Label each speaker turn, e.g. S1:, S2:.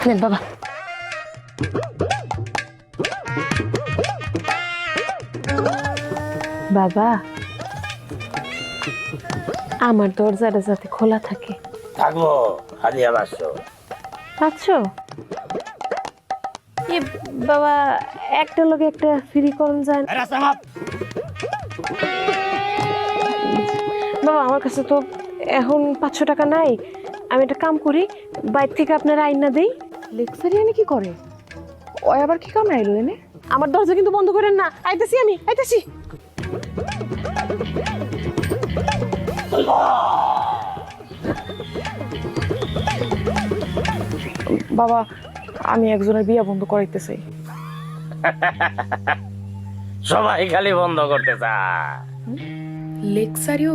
S1: নেন বাবা। বাবা, আমার দরজাটা যাতে খোলা থাকে।
S2: থাকবো হাজিয়া 500।
S1: 500? এ বাবা, একটা লোকে একটা ফ্রি করুন যায় না? বাবা, আমার কাছে তো এখন 500 টাকা নাই। আমি একটা কাম করি, বাইরে থেকে আপনার আইনা দেই।
S3: লেকচারি এনে কি করে? ওই আবার কি কামে আইলো এনে?
S1: আমার দরজা কিন্তু বন্ধ করেন না। আইতাছি আমি, আইতাছি।
S3: বাবা, আমি একজনের বিয়া বন্ধ করাইতে চাই।
S2: সবাই খালি বন্ধ করতে চায়।
S4: লেকচারিও